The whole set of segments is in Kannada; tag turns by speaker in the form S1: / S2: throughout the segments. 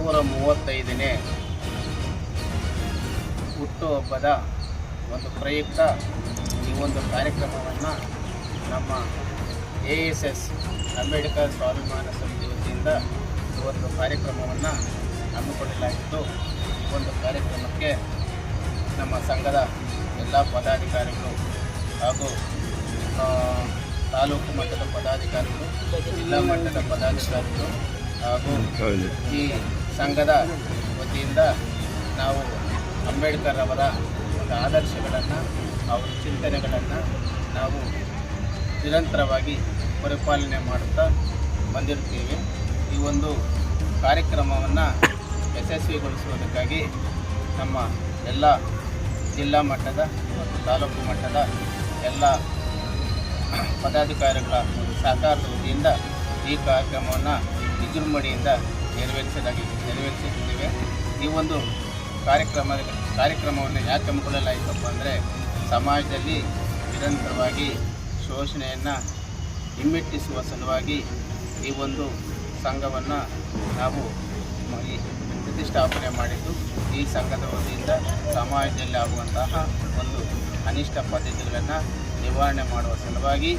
S1: 235ನೇ ಹುಟ್ಟುಹಬ್ಬದ ಒಂದು ಪ್ರಯುಕ್ತ ಈ ಒಂದು ಕಾರ್ಯಕ್ರಮವನ್ನು ನಮ್ಮ ASS ಅಂಬೇಡ್ಕರ್ ಸ್ವಾಭಿಮಾನ ಸಮಿತಿ ವತಿಯಿಂದ ಈ ಒಂದು ಕಾರ್ಯಕ್ರಮವನ್ನು ಹಮ್ಮಿಕೊಳ್ಳಲಾಗಿದ್ದು, ಈ ಒಂದು ಕಾರ್ಯಕ್ರಮಕ್ಕೆ ನಮ್ಮ ಸಂಘದ ಎಲ್ಲ ಪದಾಧಿಕಾರಿಗಳು ಹಾಗೂ ತಾಲೂಕು ಮಟ್ಟದ ಪದಾಧಿಕಾರಿಗಳು, ಜಿಲ್ಲಾ ಮಟ್ಟದ ಪದಾಧಿಕಾರಿಗಳು ಹಾಗೂ ಈ ಸಂಘದ ವತಿಯಿಂದ ನಾವು ಅಂಬೇಡ್ಕರ್ ಅವರ ಒಂದು ಆದರ್ಶಗಳನ್ನು, ಅವರ ಚಿಂತನೆಗಳನ್ನು ನಾವು ನಿರಂತರವಾಗಿ ಪರಿಪಾಲನೆ ಮಾಡುತ್ತಾ ಬಂದಿರುತ್ತೇವೆ. ಈ ಒಂದು ಕಾರ್ಯಕ್ರಮವನ್ನು ಯಶಸ್ವಿಗೊಳಿಸುವುದಕ್ಕಾಗಿ ನಮ್ಮ ಎಲ್ಲ ಜಿಲ್ಲಾ ಮಟ್ಟದ ಮತ್ತು ತಾಲೂಕು ಮಟ್ಟದ ಎಲ್ಲ ಪದಾಧಿಕಾರಿಗಳ ಸಹಕಾರದ ವತಿಯಿಂದ ಈ ಕಾರ್ಯಕ್ರಮವನ್ನು ವಿಜೃಂಭಣೆಯಿಂದ ನೆರವೇರಿಸುತ್ತಿದ್ದೇವೆ. ಈ ಒಂದು ಕಾರ್ಯಕ್ರಮವನ್ನು ಯಾಕೆ ಹಮ್ಮಿಕೊಳ್ಳಲಾಯಿತಪ್ಪ ಅಂದರೆ, ಸಮಾಜದಲ್ಲಿ ನಿರಂತರವಾಗಿ ಶೋಷಣೆಯನ್ನು ಹಿಮ್ಮೆಟ್ಟಿಸುವ ಸಲುವಾಗಿ ಈ ಒಂದು ಸಂಘವನ್ನು ನಾವು ಪ್ರತಿಷ್ಠಾಪನೆ ಮಾಡಿದ್ದು, ಈ ಸಂಘದ ವತಿಯಿಂದ ಸಮಾಜದಲ್ಲಿ ಆಗುವಂತಹ ಒಂದು ಅನಿಷ್ಟ ಪದ್ಧತಿಗಳನ್ನು ನಿವಾರಣೆ ಮಾಡುವ ಸಲುವಾಗಿ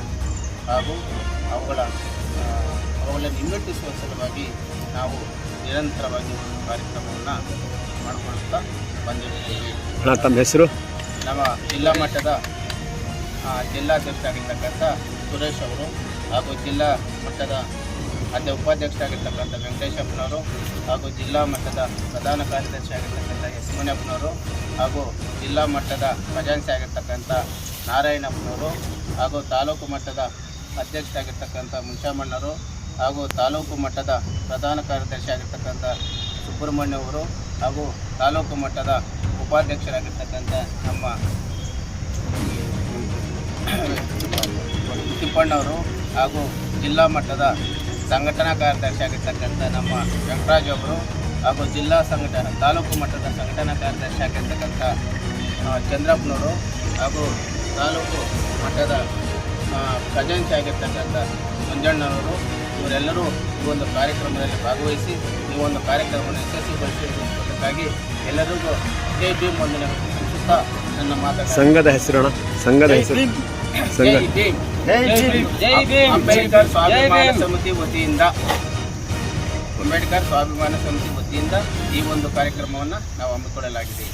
S1: ಹಾಗೂ ಅವುಗಳನ್ನು ಹಿಮ್ಮೆಟ್ಟಿಸುವ ಸಲುವಾಗಿ ನಾವು ನಿರಂತರವಾಗಿ ಒಂದು ಕಾರ್ಯಕ್ರಮವನ್ನು ಮಾಡಿಕೊಳ್ಳುತ್ತಾ ಬಂದಿರುತ್ತೇವೆ.
S2: ತಮ್ಮ ಹೆಸರು?
S1: ನಮ್ಮ ಜಿಲ್ಲಾ ಮಟ್ಟದ ಜಿಲ್ಲಾಧ್ಯಕ್ಷರಾಗಿರ್ತಕ್ಕಂಥ ಸುರೇಶ್ ಅವರು ಹಾಗೂ ಜಿಲ್ಲಾ ಮಟ್ಟದ ಉಪಾಧ್ಯಕ್ಷರಾಗಿರ್ತಕ್ಕಂಥ ವೆಂಕಟೇಶಪ್ಪನವರು ಹಾಗೂ ಜಿಲ್ಲಾ ಮಟ್ಟದ ಪ್ರಧಾನ ಕಾರ್ಯದರ್ಶಿ ಆಗಿರ್ತಕ್ಕಂಥ ಎಸ್ ಮುನಿಯಪ್ಪನವರು ಹಾಗೂ ಜಿಲ್ಲಾ ಮಟ್ಟದ ಖಜಾನ್ಸಿ ಆಗಿರ್ತಕ್ಕಂಥ ನಾರಾಯಣಪ್ಪನವರು ಹಾಗೂ ತಾಲೂಕು ಮಟ್ಟದ ಅಧ್ಯಕ್ಷರಾಗಿರ್ತಕ್ಕಂಥ ಮುಂಚಾಮಣ್ಣವರು ಹಾಗೂ ತಾಲೂಕು ಮಟ್ಟದ ಪ್ರಧಾನ ಕಾರ್ಯದರ್ಶಿ ಆಗಿರ್ತಕ್ಕಂಥ ಸುಬ್ರಹ್ಮಣ್ಯವರು ಹಾಗೂ ತಾಲೂಕು ಮಟ್ಟದ ಉಪಾಧ್ಯಕ್ಷರಾಗಿರ್ತಕ್ಕಂಥ ನಮ್ಮ ತಿಪ್ಪಣ್ಣವರು ಹಾಗೂ ಜಿಲ್ಲಾ ಮಟ್ಟದ ಸಂಘಟನಾ ಕಾರ್ಯದರ್ಶಿ ಆಗಿರ್ತಕ್ಕಂಥ ನಮ್ಮ ವೆಂಕಟರಾಜ್ ಅವರು ಹಾಗೂ ತಾಲೂಕು ಮಟ್ಟದ ಸಂಘಟನಾ ಕಾರ್ಯದರ್ಶಿ ಆಗಿರ್ತಕ್ಕಂಥ ಚಂದ್ರಪ್ಪನವರು ಹಾಗೂ ತಾಲೂಕು ಮಟ್ಟದ ಖಜಾನ್ಸಿ ಆಗಿರ್ತಕ್ಕಂಥ ಮಂಜಣ್ಣನವರು, ಇವರೆಲ್ಲರೂ ಈ ಒಂದು ಕಾರ್ಯಕ್ರಮದಲ್ಲಿ ಭಾಗವಹಿಸಿ ಈ ಒಂದು ಕಾರ್ಯಕ್ರಮವನ್ನು ಯಶಸ್ವಿಗೊಳಿಸುವುದಕ್ಕಾಗಿ ಎಲ್ಲರಿಗೂ ಜೈ ಭೀಮ್ ವಂದನೆ ತಿಳಿಸುತ್ತಾ ನನ್ನ ಮಾತನ್ನು
S2: ಸಂಘದ ಹೆಸರು
S1: ಅಂಬೇಡ್ಕರ್ ಸ್ವಾಭಿಮಾನ ಸಮಿತಿ ವತಿಯಿಂದ ಈ ಒಂದು ಕಾರ್ಯಕ್ರಮವನ್ನು ನಾವು ಹಮ್ಮಿಕೊಳ್ಳಲಾಗಿದೆ.